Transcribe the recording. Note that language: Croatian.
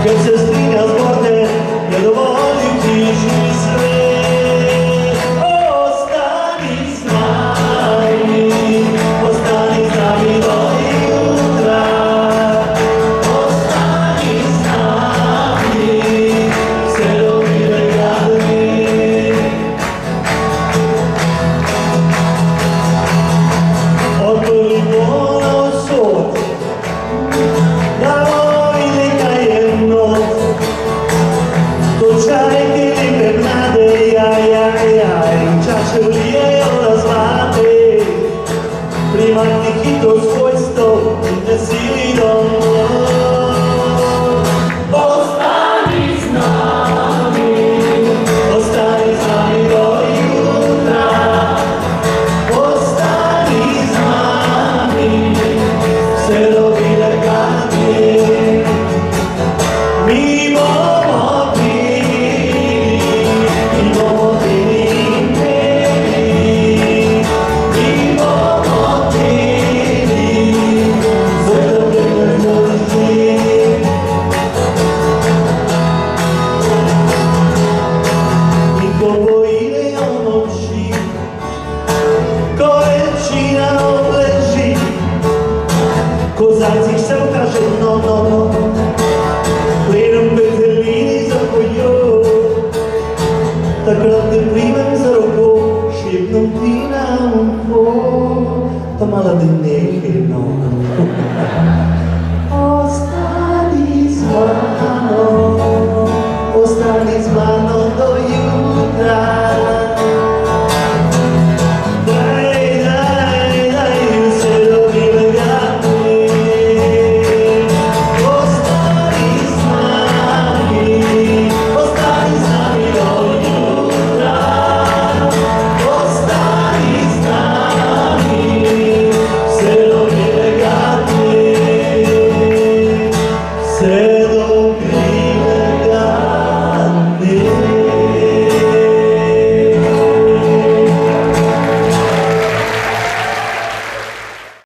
Kad se stinja zborde, ja dovolim tiši sve. Ostani s nami do jutra. Ostani s nami, sve do mile gradi. Otvori bona od sot, prima ti chiedo questo, ti decido. Ostani s nami do jutra. Ostani s nami, sve do mile gradi. Mi bomo pili Kozaci se ukaže, no Plenem petellini za kojo. Takrat te primem za roko, šepnem ti na uho, pa mala ti nekaj, no. Ostani z mano do jutra. Say